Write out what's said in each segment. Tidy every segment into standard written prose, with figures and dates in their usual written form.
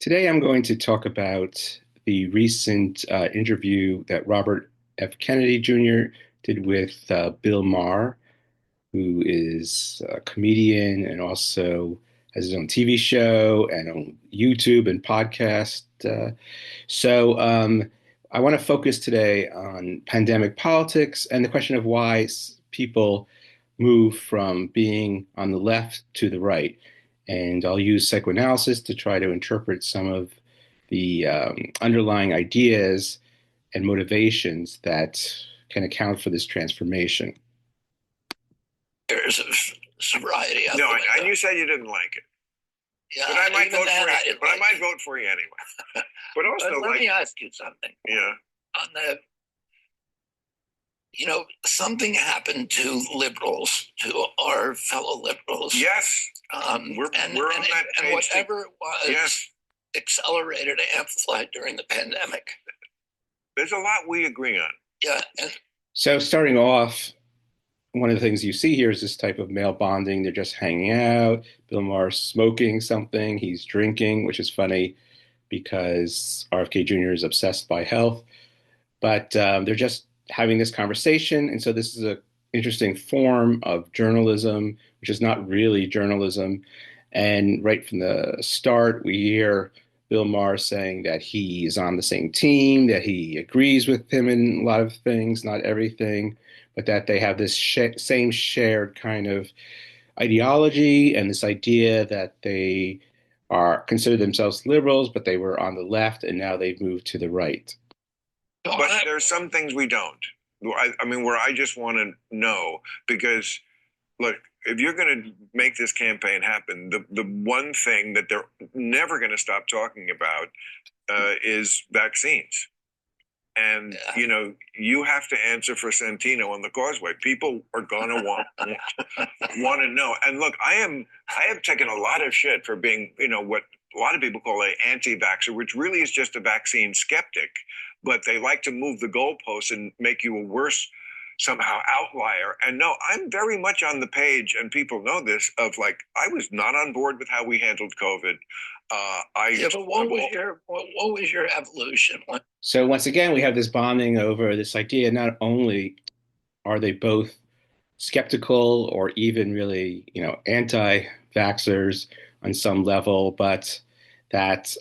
Today, I'm going to talk about the recent interview that Robert F. Kennedy Jr. did with Bill Maher, who is a comedian and also has his own TV show and on YouTube and podcast. So I want to focus today on pandemic politics and the question of why people move from being on the left to the right. And I'll use psychoanalysis to try to interpret some of the underlying ideas and motivations that can account for this transformation. There's a variety of No, them. and you said you didn't like it, Yeah, but I might even vote then, for I you. didn't But I like might it. vote for you anyway. But also, But let me ask you something. yeah, On the, something happened to liberals, to our fellow liberals. yes, we're and on that and page. whatever it was Yes, accelerated, amplified during the pandemic. there's a lot we agree on. Yeah, and So, starting off, one of the things you see here is this type of male bonding. They're just hanging out. Bill Maher's smoking something. He's drinking, which is funny because RFK Jr. is obsessed by health. But they're just having this conversation. And so this is an interesting form of journalism, which is not really journalism. And right from the start, we hear Bill Maher saying that he is on the same team, that he agrees with him in a lot of things, not everything, but that they have this same shared kind of ideology and this idea that they are consider themselves liberals, but they were on the left and now they've moved to the right. But there's some things we don't. I mean, where I just want to know because, look, if you're going to make this campaign happen, the one thing that they're never going to stop talking about is vaccines. And you have to answer for Santino on the Causeway. People are gonna want to know. And look, I have taken a lot of shit for being, what a lot of people call a anti-vaxxer, which really is just a vaccine skeptic. But they like to move the goalposts and make you a worse somehow outlier. And no, I'm very much on the page, and people know this. Of like, I was not on board with how we handled COVID. but what was your evolution? So once again, we have this bonding over this idea. Not only are they both skeptical or even really, anti-vaxxers on some level, but that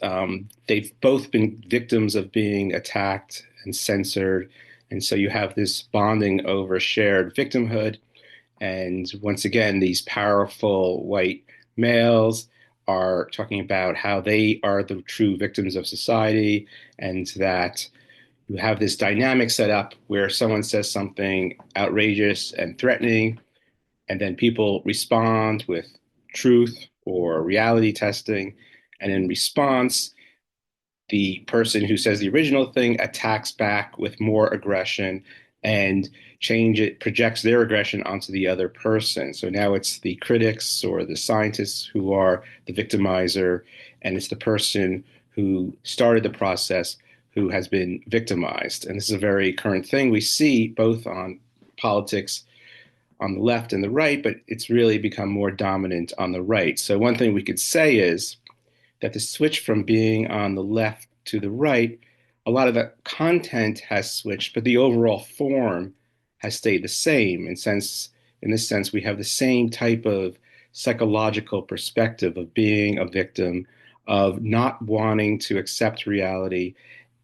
they've both been victims of being attacked and censored. And so you have this bonding over shared victimhood. And once again, these powerful white males are talking about how they are the true victims of society and that you have this dynamic set up where someone says something outrageous and threatening, and then people respond with truth or reality testing. And in response, the person who says the original thing attacks back with more aggression and projects their aggression onto the other person. So now it's the critics or the scientists who are the victimizer, and it's the person who started the process who has been victimized. And this is a very current thing we see both on politics on the left and the right, but it's really become more dominant on the right. So one thing we could say is that the switch from being on the left to the right, a lot of the content has switched, but the overall form has stayed the same. In this sense, we have the same type of psychological perspective of being a victim, of not wanting to accept reality,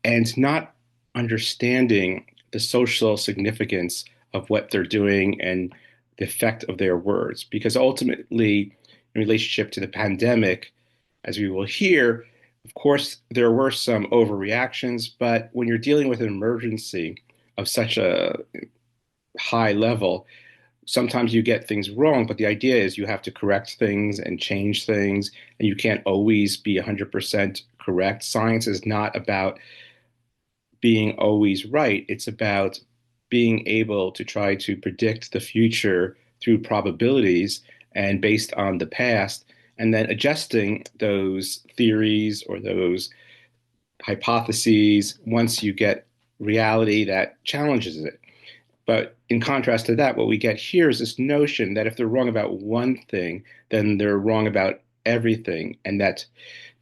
and not understanding the social significance of what they're doing and the effect of their words. Because ultimately, in relationship to the pandemic, as we will hear, of course, there were some overreactions, but when you're dealing with an emergency of such a high level, sometimes you get things wrong, but the idea is you have to correct things and change things, and you can't always be 100% correct. Science is not about being always right. It's about being able to try to predict the future through probabilities and based on the past, and then adjusting those theories or those hypotheses once you get reality that challenges it. But in contrast to that, what we get here is this notion that if they're wrong about one thing, then they're wrong about everything, and that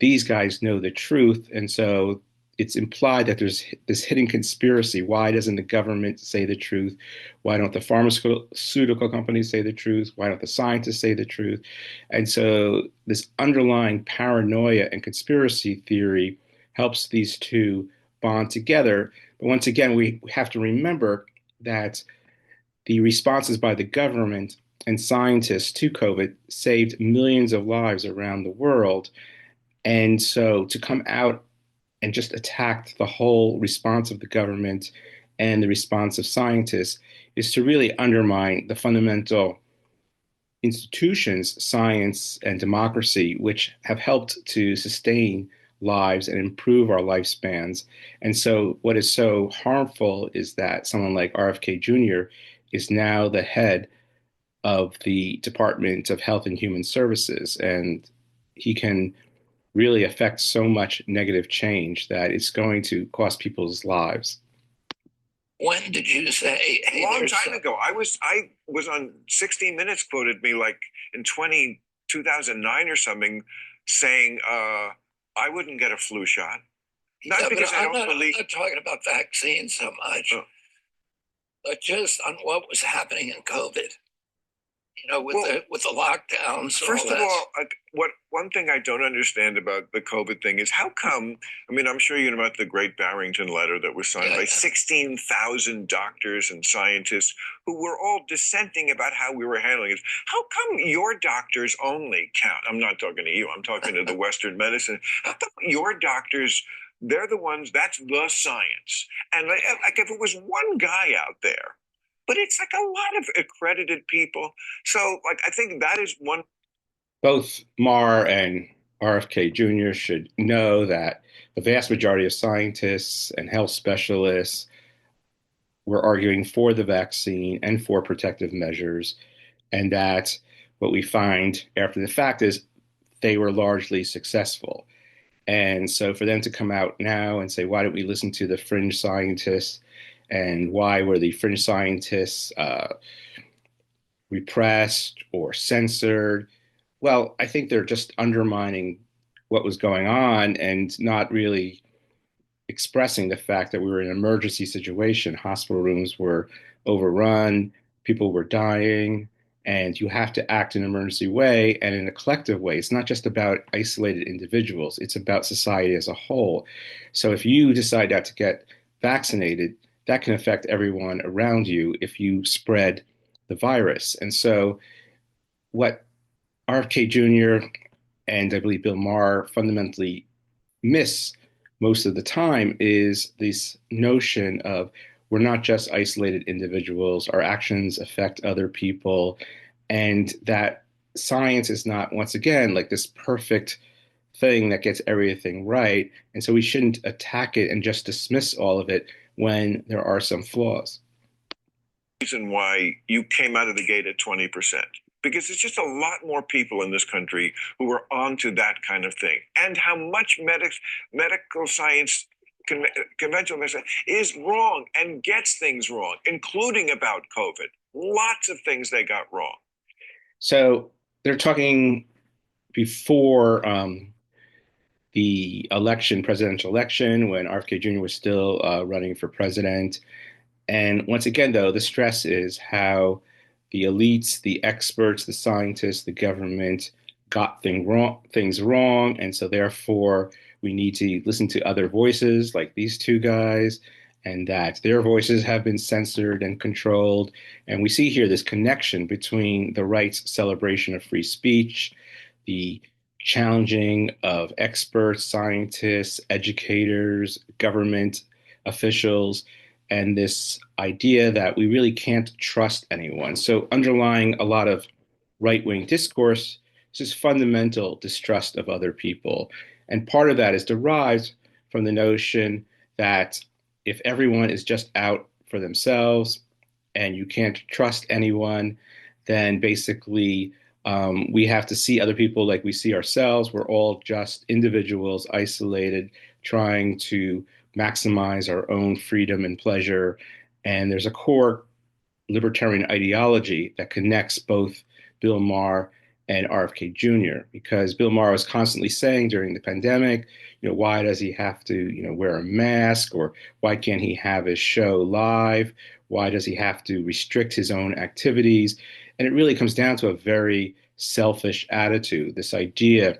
these guys know the truth. And so it's implied that there's this hidden conspiracy. Why doesn't the government say the truth? Why don't the pharmaceutical companies say the truth? Why don't the scientists say the truth? And so this underlying paranoia and conspiracy theory helps these two bond together. But once again, we have to remember that the responses by the government and scientists to COVID saved millions of lives around the world. And so to come out and just attack the whole response of the government and the response of scientists is to really undermine the fundamental institutions, science and democracy, which have helped to sustain lives and improve our lifespans. And so, what is so harmful is that someone like RFK Jr. is now the head of the Department of Health and Human Services, and he can really affect so much negative change that it's going to cost people's lives. When did you say, hey, a long time ago? I was on 60 Minutes quoted me like in 2009 or something, saying I wouldn't get a flu shot. Not because I don't believe. I'm not talking about vaccines so much, but just on what was happening in COVID. With the lockdowns. First of all, one thing I don't understand about the COVID thing is how come, I mean, I'm sure you know about the Great Barrington Letter that was signed by 16,000 doctors and scientists who were all dissenting about how we were handling it. How come your doctors only count? I'm not talking to you. I'm talking to the Western medicine. How come your doctors, they're the ones, that's the science. And like if it was one guy out there, but it's like a lot of accredited people. So, like, I think that is one. Both Maher and RFK Jr. should know that the vast majority of scientists and health specialists were arguing for the vaccine and for protective measures, and that what we find after the fact is they were largely successful. And so for them to come out now and say, why don't we listen to the fringe scientists? And why were the fringe scientists repressed or censored? Well, I think they're just undermining what was going on and not really expressing the fact that we were in an emergency situation. Hospital rooms were overrun, people were dying, and you have to act in an emergency way and in a collective way. It's not just about isolated individuals, it's about society as a whole. So if you decide not to get vaccinated, that can affect everyone around you if you spread the virus. And so, what RFK Jr. and I believe Bill Maher fundamentally miss most of the time is this notion of we're not just isolated individuals, our actions affect other people, and that science is not, once again, like this perfect thing that gets everything right. And so we shouldn't attack it and just dismiss all of it when there are some flaws. Reason why you came out of the gate at 20%, because there's just a lot more people in this country who are onto that kind of thing, and how much medical science, conventional medicine is wrong and gets things wrong, including about COVID. Lots of things they got wrong. So they're talking before the presidential election, when RFK Jr. was still running for president. And once again, though, the stress is how the elites, the experts, the scientists, the government got things wrong. And so therefore, we need to listen to other voices like these two guys, and that their voices have been censored and controlled. And we see here this connection between the right's celebration of free speech, the challenging of experts, scientists, educators, government officials, and this idea that we really can't trust anyone. So underlying a lot of right-wing discourse is this fundamental distrust of other people. And part of that is derived from the notion that if everyone is just out for themselves and you can't trust anyone, then basically we have to see other people like we see ourselves. We're all just individuals, isolated, trying to maximize our own freedom and pleasure. And there's a core libertarian ideology that connects both Bill Maher and RFK Jr. because Bill Maher was constantly saying during the pandemic, why does he have to, wear a mask, or why can't he have his show live? Why does he have to restrict his own activities? And it really comes down to a very selfish attitude, this idea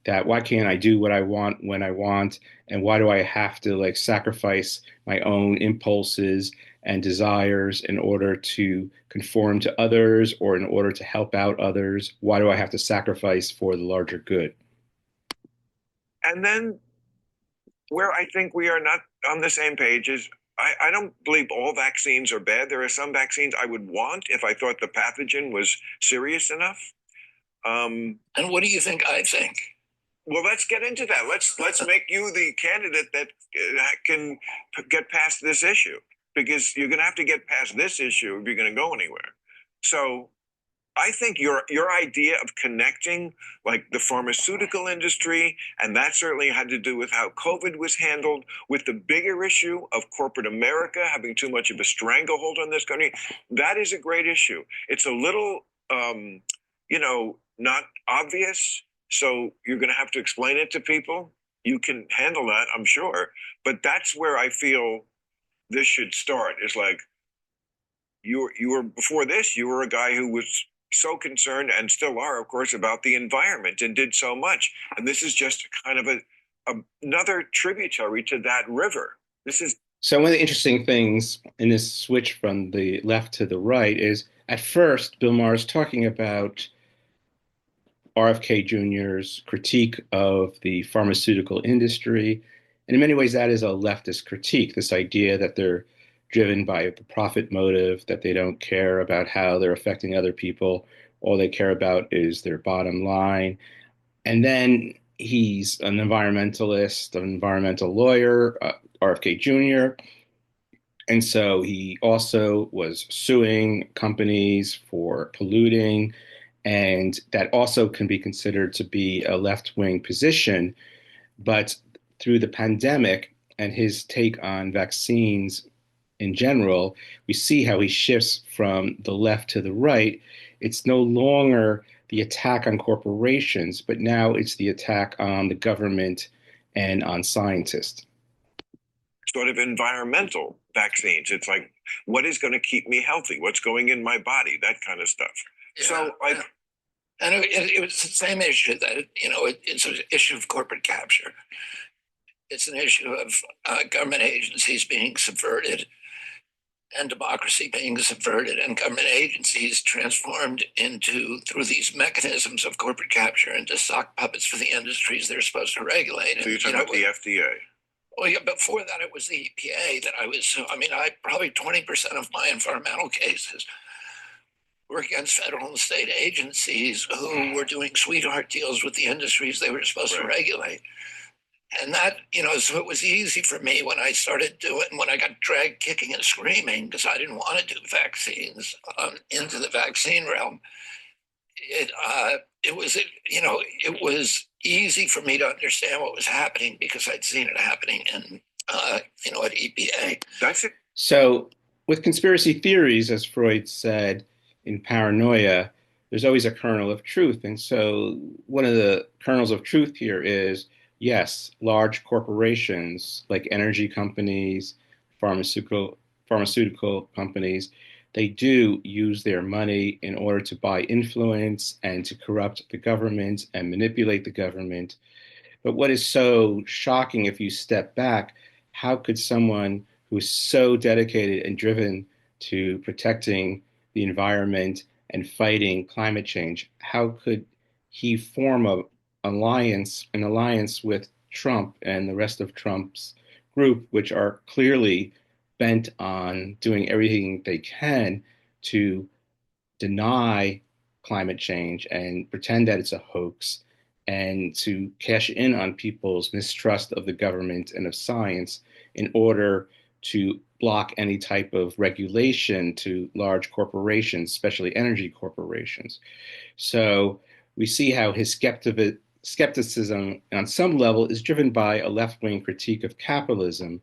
that why can't I do what I want when I want? And why do I have to like sacrifice my own impulses and desires in order to conform to others or in order to help out others? Why do I have to sacrifice for the larger good? And then where I think we are not on the same page is I don't believe all vaccines are bad. There are some vaccines I would want if I thought the pathogen was serious enough. And what do you think I think? Well, let's get into that. Let's make you the candidate that can get past this issue, because you're going to have to get past this issue if you're going to go anywhere. So I think your idea of connecting like the pharmaceutical industry, and that certainly had to do with how COVID was handled, with the bigger issue of corporate America having too much of a stranglehold on this country, that is a great issue. It's a little, not obvious, so you're going to have to explain it to people. You can handle that, I'm sure, but that's where I feel this should start. Is like you were before this, you were a guy who was so concerned, and still are, of course, about the environment and did so much. And this is just kind of another tributary to that river. This is So one of the interesting things in this switch from the left to the right is at first Bill Maher is talking about RFK Jr.'s critique of the pharmaceutical industry. And in many ways, that is a leftist critique, this idea that they're driven by the profit motive, that they don't care about how they're affecting other people. All they care about is their bottom line. And then he's an environmentalist, an environmental lawyer, RFK Jr. And so he also was suing companies for polluting, and that also can be considered to be a left wing position. But through the pandemic and his take on vaccines in general, we see how he shifts from the left to the right. It's no longer the attack on corporations, but now it's the attack on the government and on scientists. sort of environmental vaccines. It's like, what is going to keep me healthy? What's going in my body? That kind of stuff. Yeah. So, like, and it was the same issue that it's an issue of corporate capture. It's an issue of government agencies being subverted and democracy being subverted and government agencies transformed into, through these mechanisms of corporate capture, into sock puppets for the industries they're supposed to regulate. so you're talking about the FDA. Well, yeah, before that, it was the EPA that I was. I mean, I probably 20% of my environmental cases were against federal and state agencies who were doing sweetheart deals with the industries they were supposed to regulate. And that, so it was easy for me when I started when I got dragged kicking and screaming because I didn't want to do vaccines into the vaccine realm. It was easy for me to understand what was happening because I'd seen it happening in, at EPA. That's it. So, with conspiracy theories, as Freud said in Paranoia, there's always a kernel of truth. And so, one of the kernels of truth here is yes, large corporations like energy companies, pharmaceutical companies, they do use their money in order to buy influence and to corrupt the government and manipulate the government. But what is so shocking if you step back, how could someone who is so dedicated and driven to protecting the environment and fighting climate change, how could he form an alliance with Trump and the rest of Trump's group, which are clearly bent on doing everything they can to deny climate change and pretend that it's a hoax and to cash in on people's mistrust of the government and of science in order to block any type of regulation to large corporations, especially energy corporations. So we see how his skepticism on some level is driven by a left wing critique of capitalism.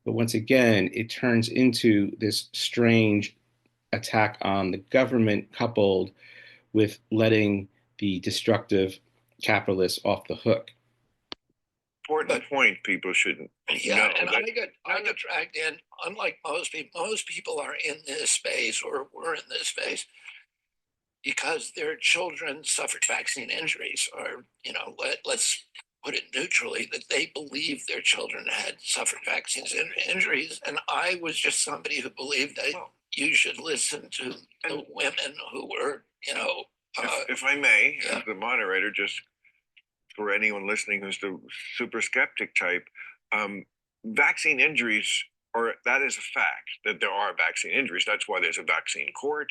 But once again, it turns into this strange attack on the government coupled with letting the destructive capitalists off the hook. Important point people shouldn't yeah, know and that. I got dragged in. Unlike most people are in this space or were in this space because their children suffered vaccine injuries, or let's put it neutrally, that they believed their children had suffered vaccines injuries, and I was just somebody who believed that you should listen to the women who were, if I may, yeah. as the moderator, just for anyone listening who's the super skeptic type, vaccine injuries, or that is a fact that there are vaccine injuries. That's why there's a vaccine court.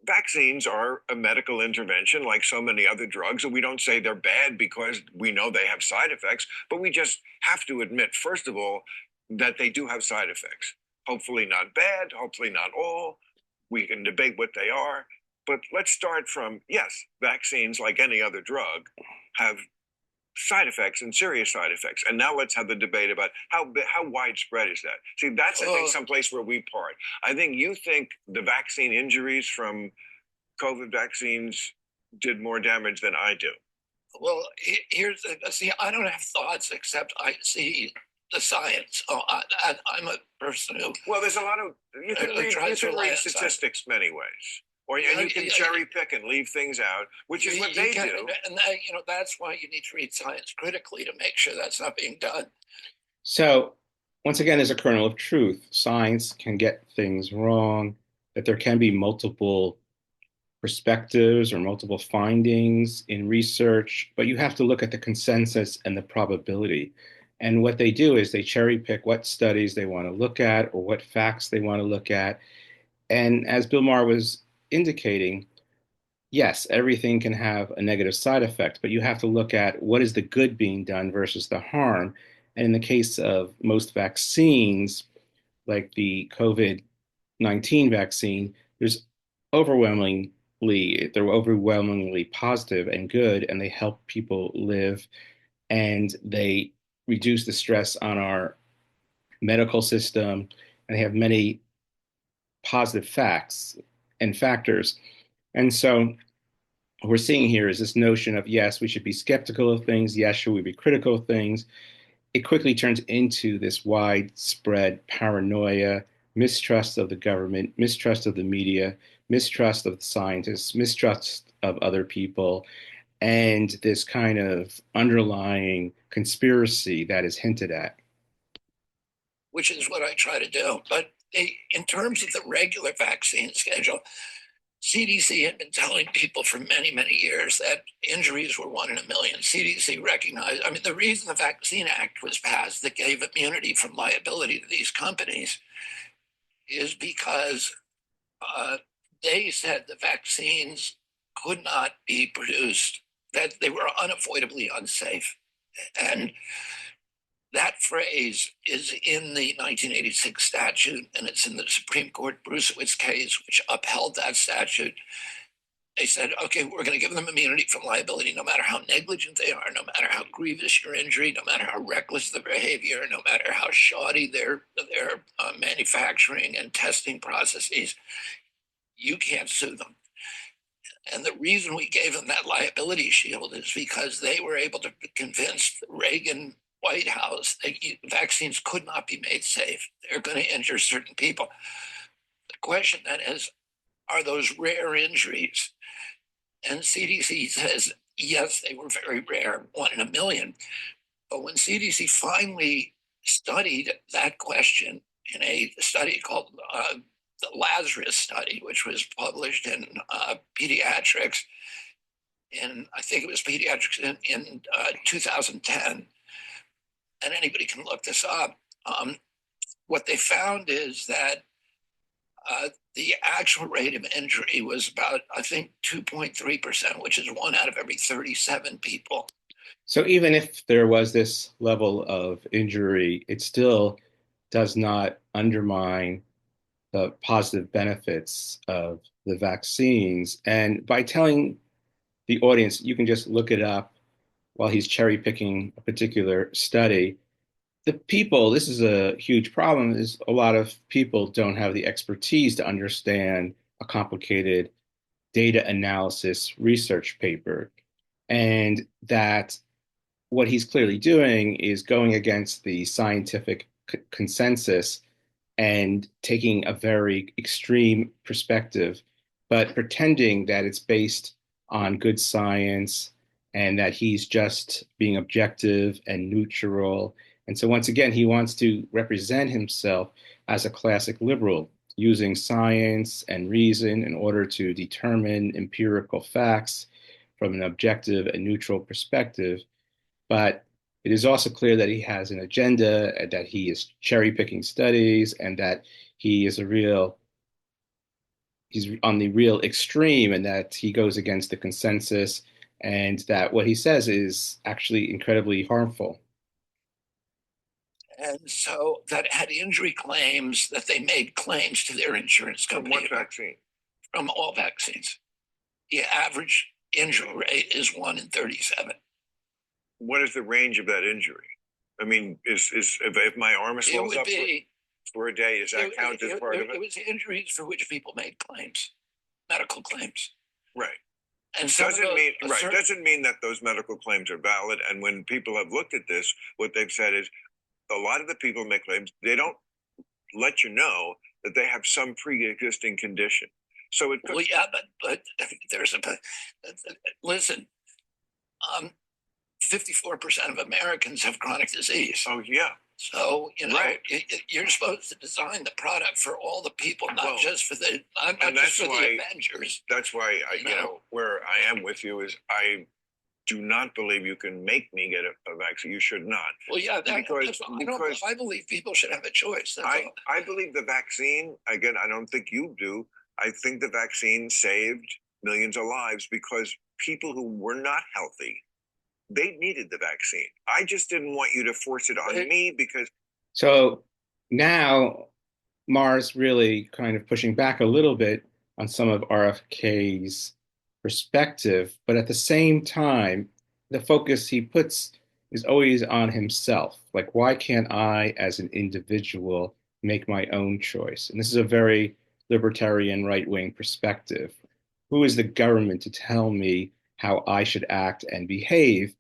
Vaccines are a medical intervention like so many other drugs, and we don't say they're bad because we know they have side effects, but we just have to admit, first of all, that they do have side effects. Hopefully not bad, hopefully not all. We can debate what they are, but let's start from, yes, vaccines, like any other drug, have side effects and serious side effects. And now let's have the debate about how widespread is that. See, that's, I think, someplace where we part. I think you think the vaccine injuries from COVID vaccines did more damage than I do. Well, here's the see. I don't have thoughts except I see the science. I'm a person who well, there's a lot of you can read statistics many ways. Or and you can cherry pick and leave things out, which is what they do. And that's why you need to read science critically to make sure that's not being done. So, once again, there's a kernel of truth. Science can get things wrong, that there can be multiple perspectives or multiple findings in research, but you have to look at the consensus and the probability. And what they do is they cherry pick what studies they want to look at or what facts they want to look at. And as Bill Maher was indicating, yes, everything can have a negative side effect, but you have to look at what is the good being done versus the harm. And in the case of most vaccines, like the COVID-19 vaccine, they're overwhelmingly positive and good, and they help people live, and they reduce the stress on our medical system, and they have many positive facts and factors. And so what we're seeing here is this notion of, yes, we should be skeptical of things. Yes, should we be critical of things? It quickly turns into this widespread paranoia, mistrust of the government, mistrust of the media, mistrust of the scientists, mistrust of other people, and this kind of underlying conspiracy that is hinted at. Which is what I try to do. But in terms of the regular vaccine schedule, CDC had been telling people for many, many years that injuries were 1 in a million. CDC recognized, I mean, the reason the Vaccine Act was passed that gave immunity from liability to these companies is because they said the vaccines could not be produced, that they were unavoidably unsafe. And that phrase is in the 1986 statute, and it's in the Supreme Court Brucewitz case, which upheld that statute. They said, okay, we're going to give them immunity from liability no matter how negligent they are, no matter how grievous your injury, no matter how reckless the behavior, no matter how shoddy their manufacturing and testing processes. You can't sue them. And the reason we gave them that liability shield is because they were able to convince the Reagan White House that vaccines could not be made safe. They're going to injure certain people. The question then is, are those rare injuries? And CDC says, yes, they were very rare, 1 in a million. But when CDC finally studied that question in a study called the Lazarus study, which was published in Pediatrics, I think it was Pediatrics in 2010, and anybody can look this up. What they found is that the actual rate of injury was about, I think, 2.3%, which is 1 out of every 37 people. So even if there was this level of injury, it still does not undermine the positive benefits of the vaccines. And by telling the audience, you can just look it up while he's cherry picking a particular study. This is a huge problem, is a lot of people don't have the expertise to understand a complicated data analysis research paper. And that what he's clearly doing is going against the scientific consensus and taking a very extreme perspective, but pretending that it's based on good science and that he's just being objective and neutral. And so, once again, he wants to represent himself as a classic liberal, using science and reason in order to determine empirical facts from an objective and neutral perspective. But it is also clear that he has an agenda and that he is cherry picking studies and that he is a real he's on the real extreme and that he goes against the consensus and that what he says is actually incredibly harmful. And so that had injury claims, that they made claims to their insurance From company what vaccine? from all vaccines. The average injury rate is 1 in 37. What is the range of that injury? I mean, is if my arm It swells would up be, for a day, does that count as part of it it? was injuries for which people made claims, medical claims. Right. And some of those, Doesn't mean that those medical claims are valid. And when people have looked at this, what they've said is a lot of the people make claims, they don't let you know that they have some pre-existing condition. So it could, well, yeah, but there's a listen. 54% of Americans have chronic disease. oh yeah, So, right. you're supposed to design the product for all the people, not just for the Avengers. That's why where I am with you is I do not believe you can make me get a vaccine. You should not. Well, yeah, because I believe people should have a choice. I believe the vaccine, again, I don't think you do. I think the vaccine saved millions of lives because people who were not healthy, they needed the vaccine. I just didn't want you to force it on me because. So now Maher's really kind of pushing back a little bit on some of RFK's perspective, but at the same time, the focus he puts is always on himself. Like, why can't I, as an individual, make my own choice? And this is a very libertarian right wing perspective. Who is the government to tell me how I should act and behave?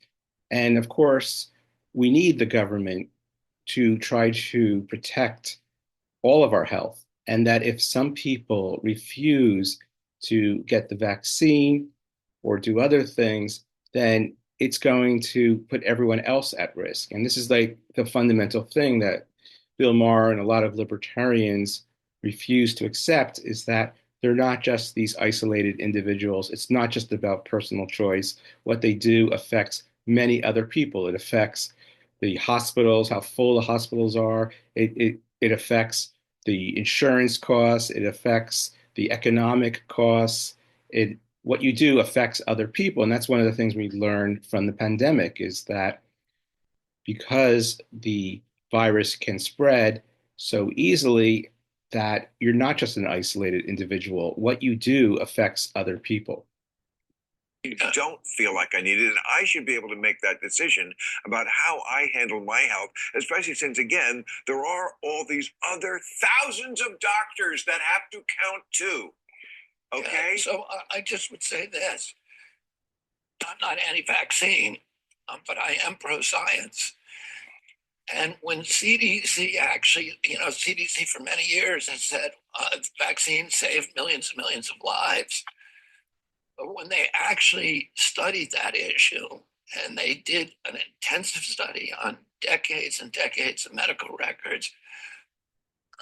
And of course, we need the government to try to protect all of our health. And that if some people refuse to get the vaccine or do other things, then it's going to put everyone else at risk. And this is like the fundamental thing that Bill Maher and a lot of libertarians refuse to accept is that they're not just these isolated individuals. It's not just about personal choice. What they do affects many other people. It affects the hospitals, how full the hospitals are. It affects the insurance costs. It affects the economic costs. What you do affects other people. And that's one of the things we learned from the pandemic is that because the virus can spread so easily that you're not just an isolated individual. What you do affects other people. You don't feel like I need it, and I should be able to make that decision about how I handle my health, especially since, again, there are all these other thousands of doctors that have to count too. Okay? Yeah, so I just would say this. I'm not anti-vaccine, but I am pro-science. And when CDC actually, CDC for many years has said vaccines save millions and millions of lives. But when they actually studied that issue and they did an intensive study on decades and decades of medical records,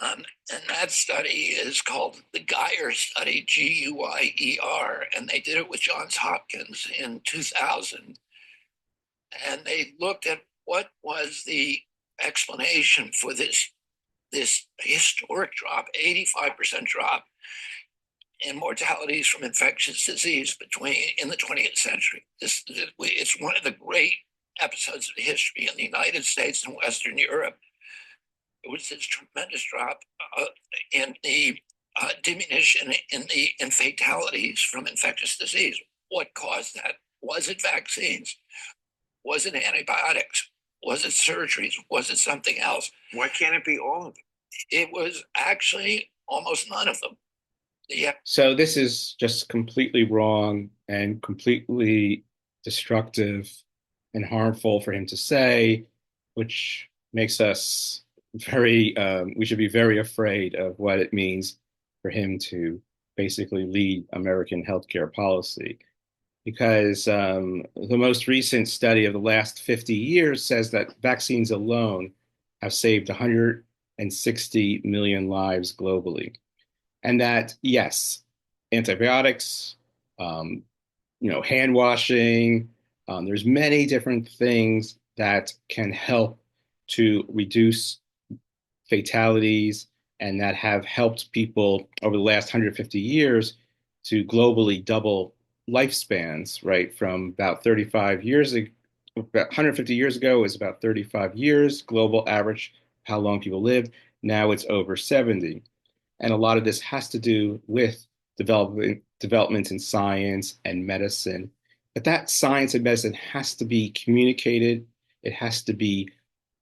and that study is called the Guyer study, Guyer, and they did it with Johns Hopkins in 2000. And they looked at what was the explanation for this historic drop, 85% drop in mortalities from infectious disease in the 20th century. It's one of the great episodes of history in the United States and Western Europe. It was this tremendous drop in the diminution in fatalities from infectious disease. What caused that? Was it vaccines? Was it antibiotics? Was it surgeries? Was it something else? Why can't it be all of them? It was actually almost none of them. Yeah, So this is just completely wrong and completely destructive and harmful for him to say, which makes us we should be very afraid of what it means for him to basically lead American healthcare policy. Because the most recent study of the last 50 years says that vaccines alone have saved 160 million lives globally. And that, yes, antibiotics, um, hand washing, there's many different things that can help to reduce fatalities and that have helped people over the last 150 years to globally double lifespans, right? From about 35 years ago, about 150 years ago was about 35 years, global average, how long people lived. Now it's over 70. And a lot of this has to do with developments in science and medicine. But that science and medicine has to be communicated. It has to be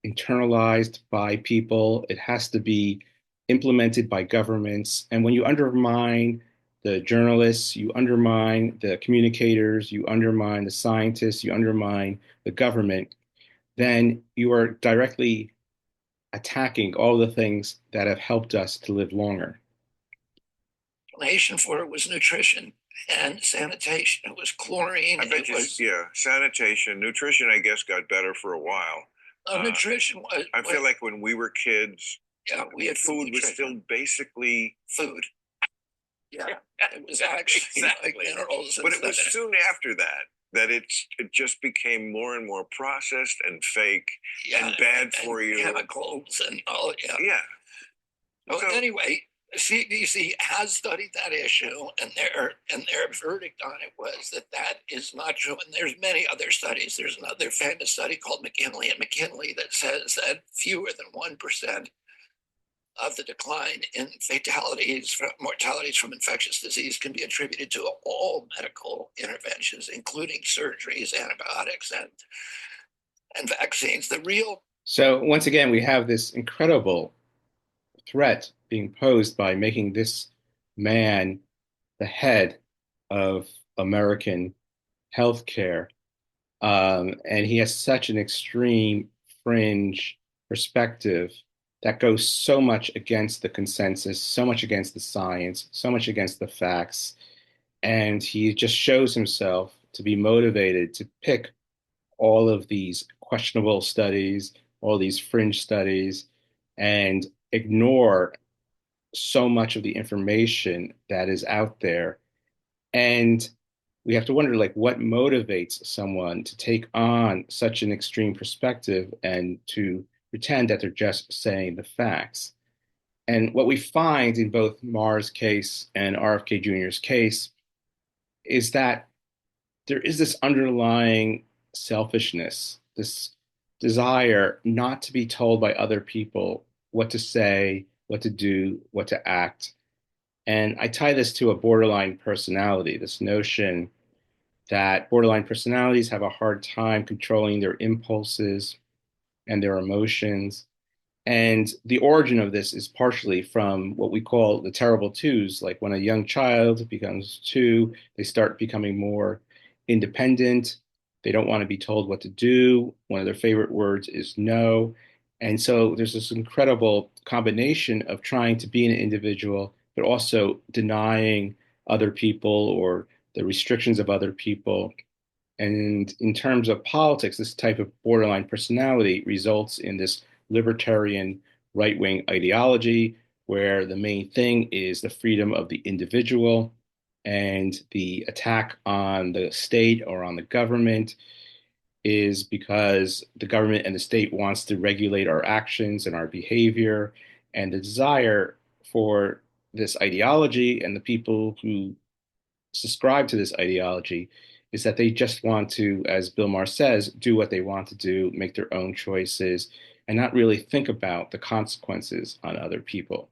internalized by people. It has to be implemented by governments. And when you undermine the journalists, you undermine the communicators, you undermine the scientists, you undermine the government, then you are directly attacking all the things that have helped us to live longer. explanation for it was nutrition and sanitation. It was chlorine. I bet It you, was yeah, sanitation, nutrition, I guess, got better for a while. nutrition was. I feel like when we were kids, Yeah, we had food was still basically food. Yeah, it was actually exactly. like minerals. But it was soon after that that it just became more and more processed and fake and bad for you. Chemicals and all. Yeah. Yeah. So anyway, CDC has studied that issue, and their verdict on it was that that is not true. And there's many other studies. There's another famous study called McKinley and McKinley that says that fewer than 1% of the decline in mortalities from infectious disease can be attributed to all medical interventions, including surgeries, antibiotics, and vaccines. The real So once again, we have this incredible threat being posed by making this man the head of American healthcare. And he has such an extreme fringe perspective that goes so much against the consensus, so much against the science, so much against the facts. And he just shows himself to be motivated to pick all of these questionable studies, all these fringe studies, and ignore so much of the information that is out there. And we have to wonder, like, what motivates someone to take on such an extreme perspective and to pretend that they're just saying the facts. And what we find in both Maher's case and RFK Jr.'s case is that there is this underlying selfishness, this desire not to be told by other people what to say, what to do, what to act. And I tie this to a borderline personality, this notion that borderline personalities have a hard time controlling their impulses and their emotions. And the origin of this is partially from what we call the terrible twos. Like when a young child becomes two, they start becoming more independent. They don't want to be told what to do. One of their favorite words is no. And so there's this incredible combination of trying to be an individual, but also denying other people or the restrictions of other people. And in terms of politics, this type of borderline personality results in this libertarian right wing ideology where the main thing is the freedom of the individual and the attack on the state or on the government is because the government and the state wants to regulate our actions and our behavior. And the desire for this ideology and the people who subscribe to this ideology is that they just want to, as Bill Maher says, do what they want to do, make their own choices, and not really think about the consequences on other people.